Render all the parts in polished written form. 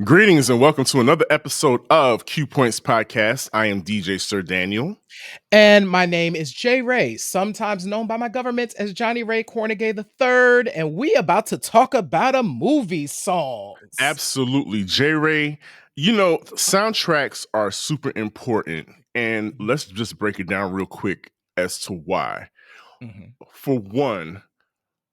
Greetings and welcome to another episode of Q Points Podcast. I am DJ Sir Daniel. And my name is Jay Ray, sometimes known by my government as Johnny Ray Cornegay III, and we about to talk about a movie songs. Absolutely. J Ray, soundtracks are super important. And Mhm, let's just break it down real quick as to why. mhm, For one,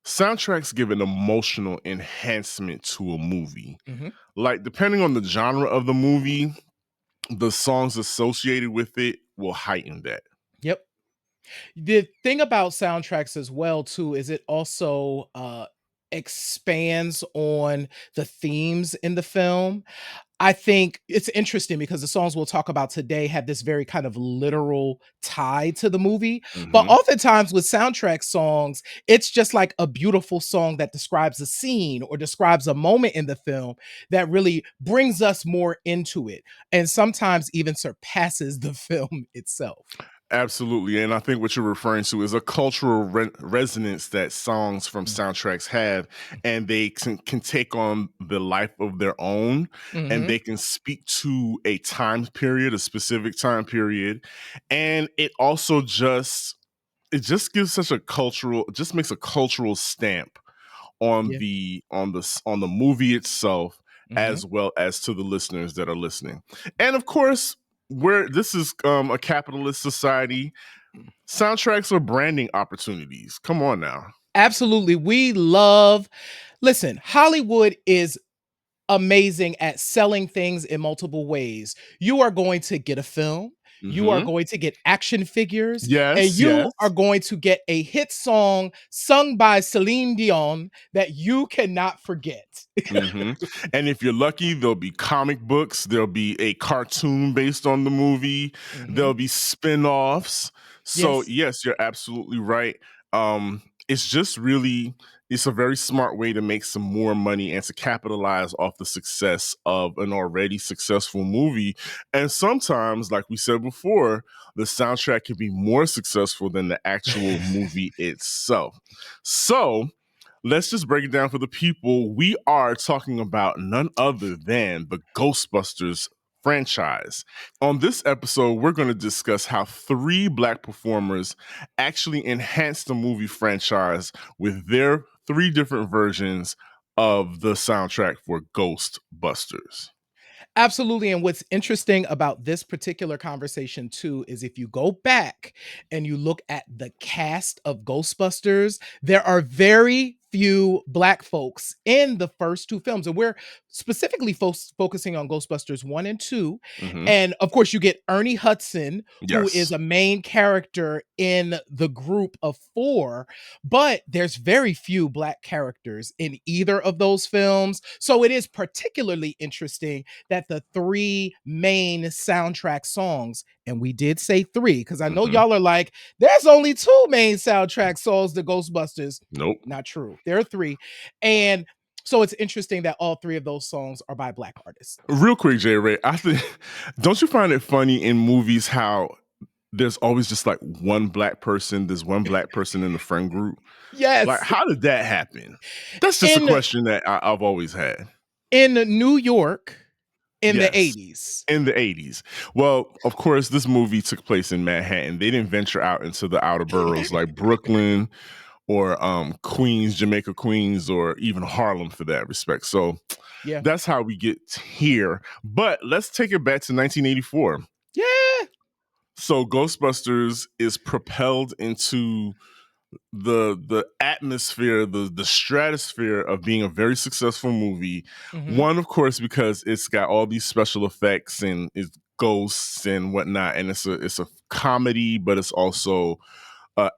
soundtracks give an emotional enhancement to a movie. mhm. Like, depending on the genre of the movie, the songs associated with it will heighten that. Yep. The thing about soundtracks as well too is it also expands on the themes in the film. I think it's interesting because the songs we'll talk about today have this very kind of literal tie to the movie. But Hmm. oftentimes with soundtrack songs, it's just like a beautiful song that describes a scene or describes a moment in the film that really brings us more into it and sometimes even surpasses the film itself. Absolutely. And I think what you're referring to is a cultural resonance that songs from Mm. soundtracks have, and they can take on the life of their own, and Mhm. they can speak to a time period, a specific time period. And it just gives such a cultural, it just makes a cultural stamp on Yeah. the movie itself, Mhm. as well as to the listeners that are listening. And of course, where this is a capitalist society, soundtracks are branding opportunities. Come on now. Absolutely. We love listen, Hollywood is amazing at selling things in multiple ways. You are going to get a film, you are Hmm. going to get action figures, and Yes, you are yes. going to get a hit song sung by Celine Dion that you cannot forget. Hmm. And if you're lucky, there'll be comic books, there'll be a cartoon based on the movie, Mhm. there'll be spin-offs. So Yes. yes, you're absolutely right. It's just really, it's a very smart way to make some more money and to capitalize off the success of an already successful movie. And sometimes, like we said before, the soundtrack can be more successful than the actual movie itself. So let's just break it down for the people. We are talking about none other than the Ghostbusters franchise. On this episode, we're going to discuss how three Black performers actually enhanced the movie franchise with their three different versions of the soundtrack for Ghostbusters. Absolutely. And what's interesting about this particular conversation, too, is if you go back and you look at the cast of Ghostbusters, there are very few Black folks in the first two films. And we're specifically focusing on Ghostbusters 1 and 2. Hmm. And of course, you get Ernie Hudson, who is Yes. a main character in the group of four, but there's very few Black characters in either of those films. So it is particularly interesting that the three main soundtrack songs, and we did say three because I know Hmm. y'all are like, there's only two main soundtrack songs to Ghostbusters. Nope. Not true. There are three. And so it's interesting that all three of those songs are by Black artists. Real quick, J Ray, I think, don't you find it funny in movies how there's always just like one black person, there's one black person in the friend group? Like, Yes. how did that happen? That's just a In question that I've always had. in New York in the Yes. 80s. In the 80s. Well, of course, this movie took place in Manhattan. They didn't venture out into the outer boroughs like Brooklyn or Queens, Jamaica Queens, or even Harlem for that respect. So Yeah. that's how we get here. But let's take it back to 1984. Yeah. So Ghostbusters is propelled into the atmosphere, the stratosphere of being a very successful movie. Mhm. One, of course, because it's got all these special effects and it's ghosts and whatnot, and it's a comedy, but it's also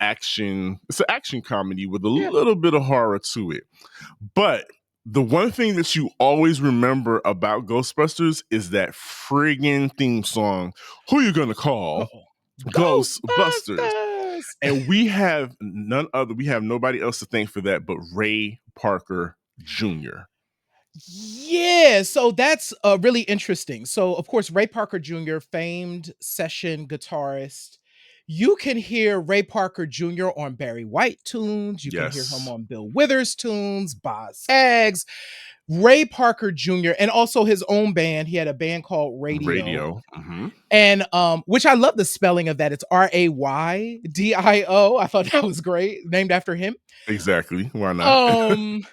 action. It's an action comedy with a Yeah. little bit of horror to it. But the one thing that you always remember about Ghostbusters is that friggin' theme song. Who you gonna call? Uh-oh. Ghostbusters. Ghostbusters. And we have we have nobody else to thank for that but Ray Parker Jr. Yeah, so that's really interesting. So, of course, Ray Parker Jr., famed session guitarist. You can hear Ray Parker Jr. on Barry White tunes. You can hear him Yes. on Bill Withers tunes, Boz Scaggs. Ray Parker Jr. and also his own band. He had a band called Radio. Radio. Hmm. And which I love the spelling of that. It's Raydio. I thought that was great, named after him. Exactly. Why not? Um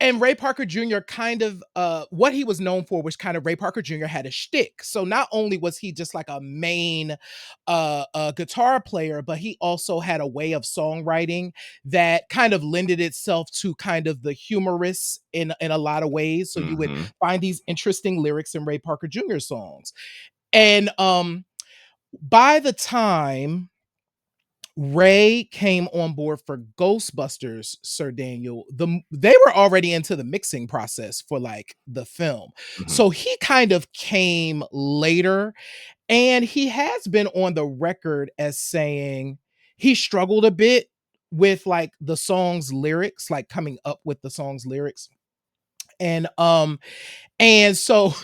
and Ray Parker Jr. kind of what he was known for was kind of Ray Parker Jr. had a shtick. So not only was he just like a main guitar player, but he also had a way of songwriting that kind of lended itself to kind of the humorous in a lot of ways. So you would Hmm. find these interesting lyrics in Ray Parker Jr. songs. And by the time Ray came on board for Ghostbusters, Sir Daniel, they were already into the mixing process for like the film. Hmm. So he kind of came later, and he has been on the record as saying he struggled a bit with like the song's lyrics, like coming up with the song's lyrics. And so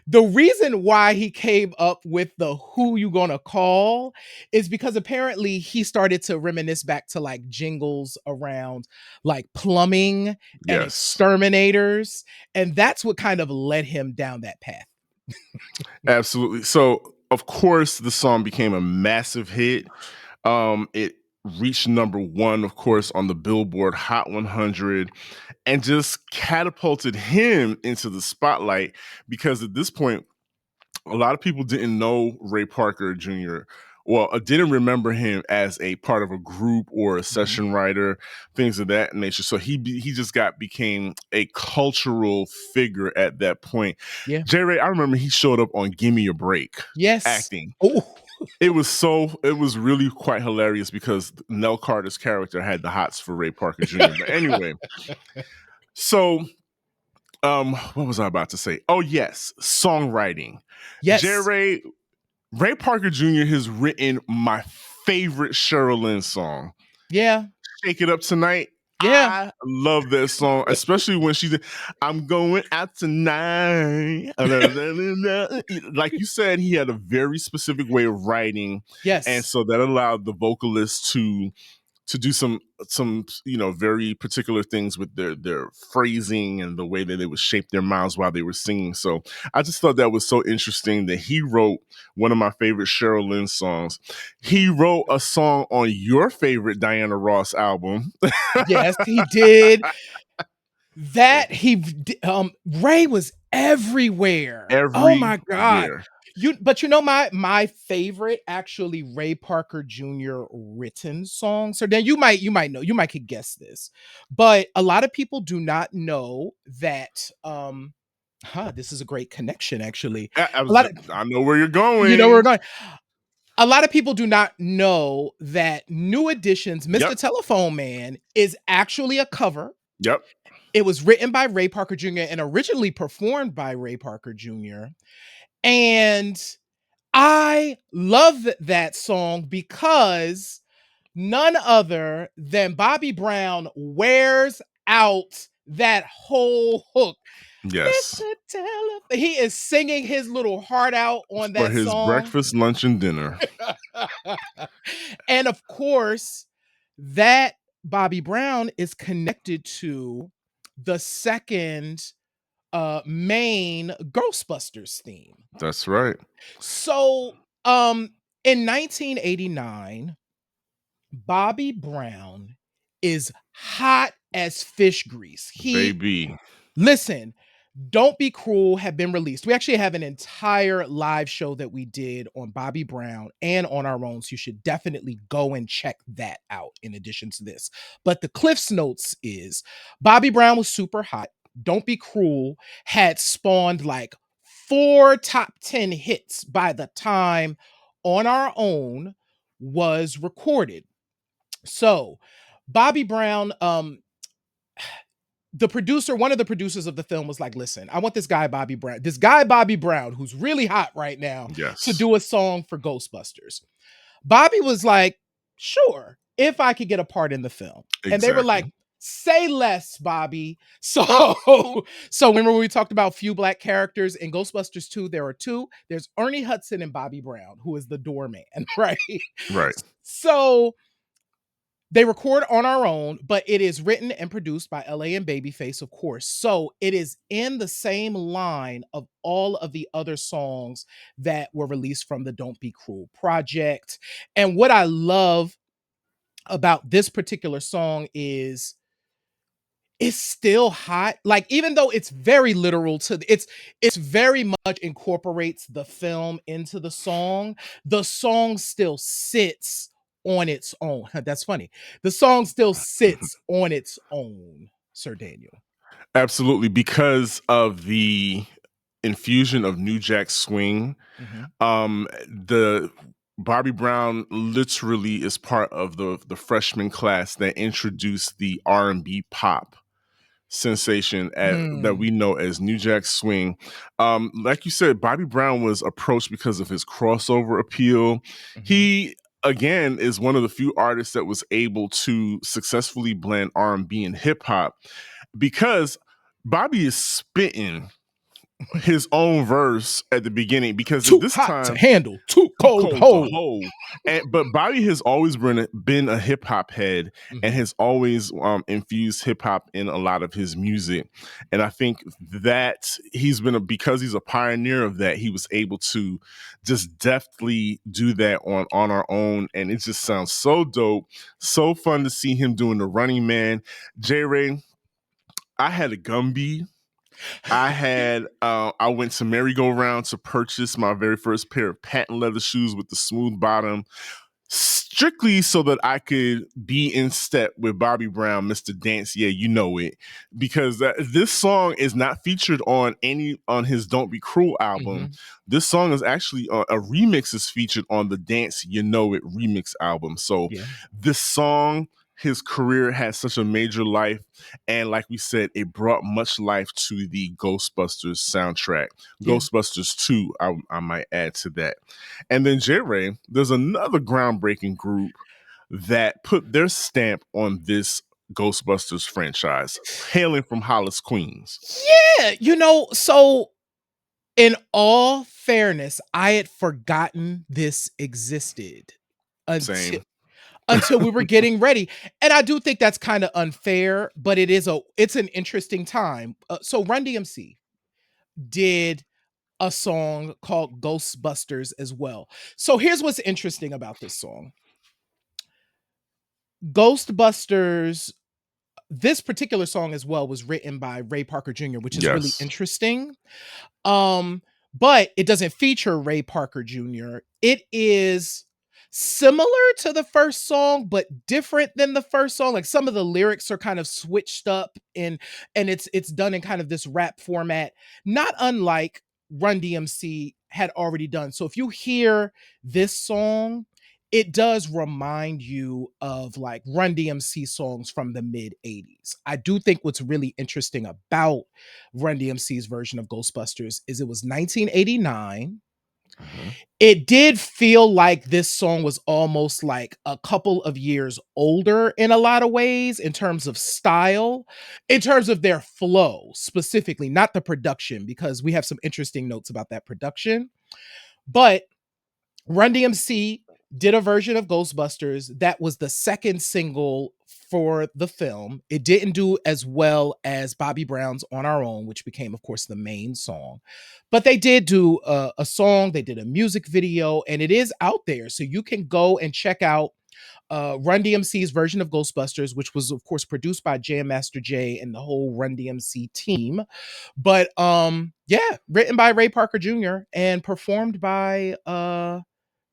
the reason why he came up with the "Who You Gonna Call" is because apparently he started to reminisce back to like jingles around like plumbing and Yes. exterminators, and that's what kind of led him down that path. Absolutely. So, of course, the song became a massive hit. It reached number one, of course, on the Billboard Hot 100, and just catapulted him into the spotlight because at this point, a lot of people didn't know Ray Parker Jr. Well, didn't remember him as a part of a group or a Mhm. session writer, things of that nature. So he just became a cultural figure at that point. Yeah. J. Ray, I remember he showed up on "Give Me a Break" Yes. acting. Oh. It was really quite hilarious because Nell Carter's character had the hots for Ray Parker Jr. But anyway, so what was I about to say? Oh yes, songwriting. J. Yes. Ray Parker Jr. has written my favorite Cheryl Lynn song, Yeah. "Shake It Up Tonight." Yeah. I love that song, especially when she did, "I'm going out tonight." Like you said, he had a very specific way of writing, and Yes. so that allowed the vocalists to do some very particular things with their phrasing and the way that they would shape their mouths while they were singing. So I just thought that was so interesting that he wrote one of my favorite Cheryl Lynn songs. He wrote a song on your favorite Diana Ross album. Yes, he did. That Ray was everywhere. Oh my god. Everywhere. But you know my favorite actually Ray Parker Jr. written song. So then you might know, you might could guess this. But a lot of people do not know that this is a great connection actually. A lot of I know where you're you know where we're going. going. A lot of people do not know that New Edition's Mr. Yep. Telephone Man is actually a cover. Yep. It was written by Ray Parker Jr. and originally performed by Ray Parker Jr. And I love that song because none other than Bobby Brown wears out that whole hook. Yes. Mr. Telephone. He is singing his little heart out on For that his song. breakfast, lunch, and dinner. And of course, that Bobby Brown is connected to the second main Ghostbusters theme. That's right. So, in 1989, Bobby Brown is hot as fish grease. He Baby. Listen, Don't Be Cruel have been released. We actually have an entire live show that we did on Bobby Brown and on our own. So you should definitely go and check that out in addition to this. But the Cliff's Notes is Bobby Brown was super hot. Don't Be Cruel had spawned like 4 top 10 hits by the time On Our Own was recorded. So Bobby Brown, one of the producers of the film was like, listen, I want this guy Bobby Brown, who's really hot right now, to Yes. do a song for Ghostbusters. Bobby was like, sure, if I could get a part in the film. And they were like, Exactly. say less, Bobby. So remember when we talked about few black characters in Ghostbusters 2, there are two. There's Ernie Hudson and Bobby Brown, who is the doorman, right? Right. So They record on our own, but it is written and produced by LA and Babyface, of course. So it is in the same line of all of the other songs that were released from the Don't Be Cruel project. And what I love about this particular song is it's still hot. Like, even though it's very literal to it's very much incorporates the film into the song still sits on its own. That's funny. The song still sits on its own, Sir Daniel. Absolutely, because of the infusion of New Jack Swing. Mhm. The Bobby Brown literally is part of the freshman class that introduced the R&B pop sensation that Mm. we know as New Jack Swing. Like you said, Bobby Brown was approached because of his crossover appeal. Mhm. He again is one of the few artists that was able to successfully blend R&B and hip hop because Bobby is spitting his own verse at the beginning because at Too this hot to time handle, too too cold to cold to hold. hold. But Bobby has always been a hip hop head and Mhm. has always infused hip hop in a lot of his music. And I think that because he's a pioneer of that, he was able to just deftly do that on our own. And it just sounds so dope, so fun to see him doing the Running Man. J Ray, I had a Gumby. I went to merry-go-round to purchase my very first pair of patent leather shoes with the smooth bottom, strictly so that I could be in step with Bobby Brown, Mr. Dance. Yeah, you know it, because this song is not featured on his "Don't Be Cruel" album. Mhm. This song is actually a remix is featured on the "Dance You Know It" remix album. So Yeah. this song. His career had such a major life, and like we said, it brought much life to the Ghostbusters soundtrack. Yeah. Ghostbusters 2, I might add to that. And then J Ray, there's another groundbreaking group that put their stamp on this Ghostbusters franchise, hailing from Hollis, Queens. Yeah, so in all fairness, I had forgotten this existed until Same. we were getting ready. And I do think that's kind of unfair, but it's an interesting time. So Run DMC did a song called Ghostbusters as well. So here's what's interesting about this song. Ghostbusters, this particular song as well was written by Ray Parker Jr., which is really Yes. interesting. Um, but it doesn't feature Ray Parker Jr. It is similar to the first song, but different than the first song. Like, some of the lyrics are kind of switched up and it's done in kind of this rap format, not unlike Run DMC had already done. So if you hear this song, it does remind you of like Run DMC songs from the mid 80s. I do think what's really interesting about Run DMC's version of Ghostbusters is it was 1989. Uh-huh. It did feel like this song was almost like a couple of years older in a lot of ways, in terms of style, in terms of their flow specifically, not the production, because we have some interesting notes about that production. But Run DMC did a version of Ghostbusters that was the second single for the film. It didn't do as well as Bobby Brown's On Our Own, which became, of course, the main song. But they did do a song, they did a music video, and it is out there. So you can go and check out Run DMC's version of Ghostbusters, which was, of course, produced by Jam Master Jay and the whole Run DMC team. But yeah, written by Ray Parker Jr. and performed by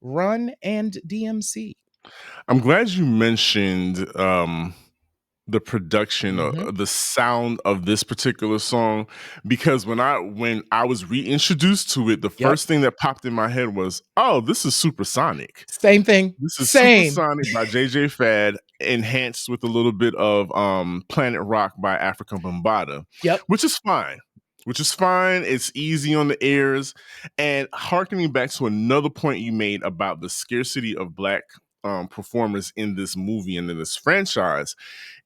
Run and DMC. I'm glad you mentioned the production, Mhm. the sound of this particular song, because when I was reintroduced to it, the Yep. first thing that popped in my head was, "Oh, this is supersonic." Same thing. This is Same. Supersonic by JJ Fad, enhanced with a little bit of Planet Rock by Africa Bambaataa, Yep. which is fine. Which is fine. It's easy on the ears. And harkening back to another point you made about the scarcity of black performers in this movie and in this franchise,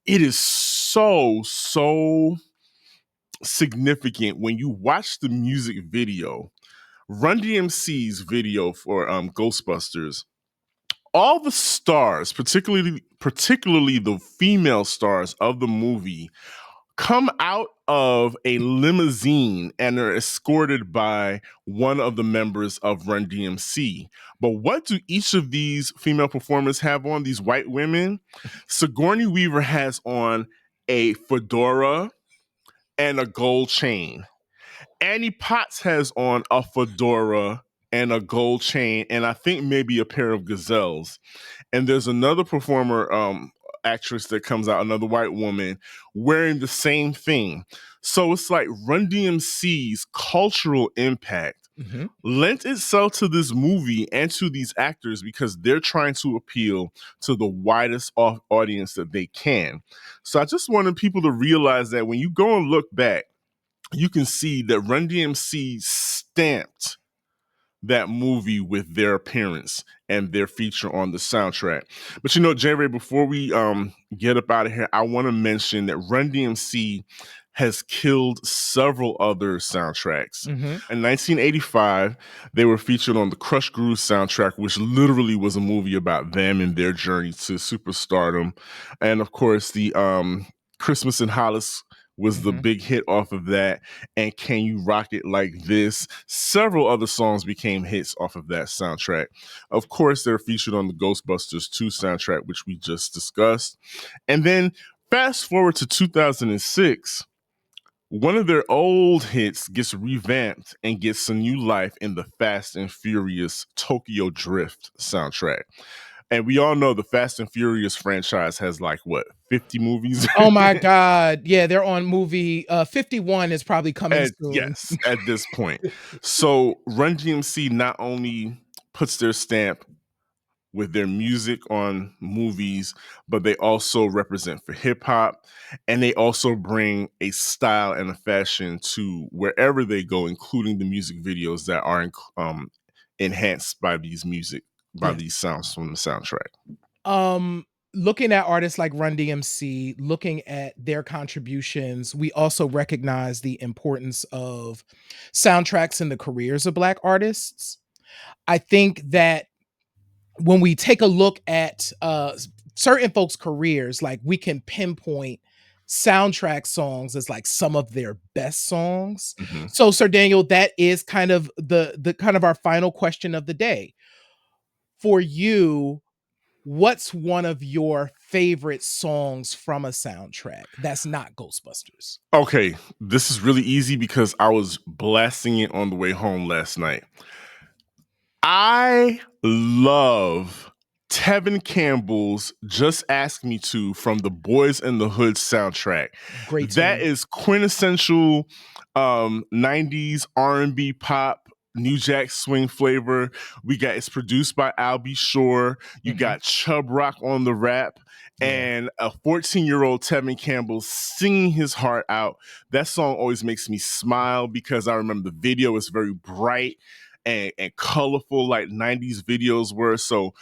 it is so significant when you watch the music video. Run DMC's video for Ghostbusters all the stars, particularly the female stars of the movie, come out of a limousine and are escorted by one of the members of Run-D.M.C. But what do each of these female performers have on? These white women? Sigourney Weaver has on a fedora and a gold chain. Annie Potts has on a fedora and a gold chain, and I think maybe a pair of gazelles. And there's another performer, actress that comes out, another white woman, wearing the same thing. So it's like Run DMC's cultural impact Mhm. lent itself to this movie and to these actors because they're trying to appeal to the widest audience that they can. So I just wanted people to realize that when you go and look back, you can see that Run DMC stamped that movie with their appearance and their feature on the soundtrack. But you know, J Ray, before we get up out of here, I want to mention that Run DMC has killed several other soundtracks. Mhm. In 1985, they were featured on the Crush Groove soundtrack, which literally was a movie about them and their journey to superstardom. And of course, the Christmas in Hollis was the Mhm. big hit off of that, and Can You Rock It Like This? Several other songs became hits off of that soundtrack. Of course, they're featured on the Ghostbusters 2 soundtrack, which we just discussed. And then fast forward to 2006, one of their old hits gets revamped and gets some new life in the Fast and Furious Tokyo Drift soundtrack. And we all know the Fast and Furious franchise has like what, 50 movies? Oh my god. Yeah, they're on movie 51 is probably coming soon. Yes, at this point. So Run DMC not only puts their stamp with their music on movies, but they also represent for hip hop, and they also bring a style and a fashion to wherever they go, including the music videos that are enhanced by Yes. these sounds from the soundtrack. Um, Looking at artists like Run DMC, looking at their contributions, we also recognize the importance of soundtracks in the careers of Black artists. I think that when we take a look at certain folks' careers, like we can pinpoint soundtrack songs as like some of their best songs. Mhm. So, Sir Daniel, that is kind of the kind of our final question of the day. For you, what's one of your favorite songs from a soundtrack that's not Ghostbusters? Okay, this is really easy because I was blasting it on the way home last night. I love Tevin Campbell's Just Ask Me To from the Boys in the Hood soundtrack. Great That tune. is quintessential 90s R&B pop, New Jack Swing flavor. It's produced by Al B. Shore. You Mhm. got Chub Rock on the rap Yeah. and a 14-year-old Tevin Campbell singing his heart out. That song always makes me smile because I remember the video is very bright and colorful like 90s videos were. So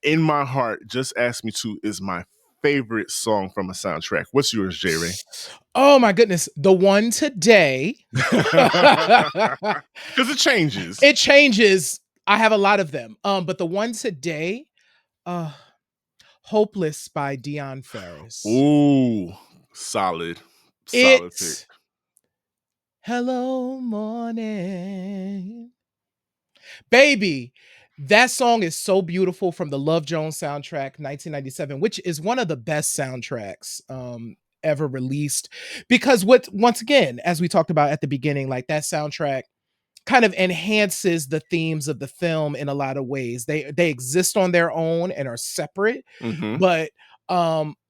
in my heart, Just Ask Me To is my favorite song from a soundtrack. What's yours, J Ray? Oh my goodness, the one today. Because it changes. It changes. I have a lot of them. But the one today, uh, Hopeless by Dion Ferris. Ooh, solid, solid pick. It Hello morning. Baby, that song is so beautiful from the Love Jones soundtrack, 1997, which is one of the best soundtracks ever released. Because what once again, as we talked about at the beginning, like that soundtrack kind of enhances the themes of the film in a lot of ways. They exist on their own and are separate, Hmm. but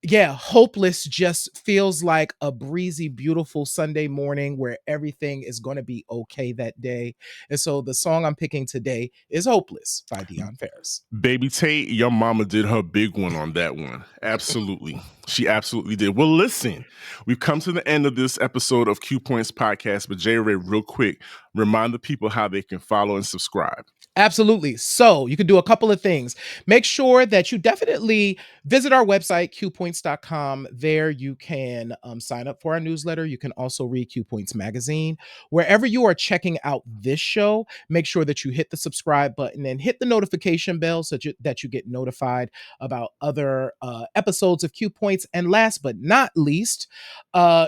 yeah, Hopeless just feels like a breezy beautiful Sunday morning where everything is going to be okay that day. And so the song I'm picking today is Hopeless by Dion Ferris. Baby Tate, your mama did her big one on that one. Absolutely. She absolutely did. Well, listen, we've come to the end of this episode of Q Points Podcast, but J Ray, real quick, remind the people how they can follow and subscribe. Absolutely. So you can do a couple of things. Make sure that you definitely visit our website, qpoints.com. There you can sign up for our newsletter. You can also read Q Points Magazine. Wherever you are checking out this show, make sure that you hit the subscribe button and hit the notification bell so that you get notified about other episodes of Q Points. And last but not least,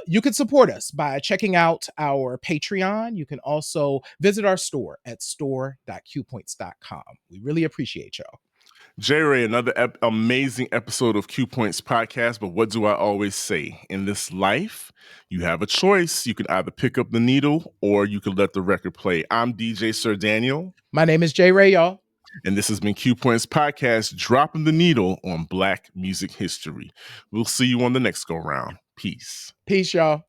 you can support us by checking out our Patreon. You can also visit our store at store.qpoints.com. We really appreciate y'all. J Ray, another amazing episode of Q Points Podcast. But what do I always say? In this life, you have a choice. You can either pick up the needle or you can let the record play. I'm DJ Sir Daniel. My name is J Ray, y'all. And this has been Q Points Podcast, dropping the needle on Black music history. We'll see you on the next go round. Peace. Peace, y'all.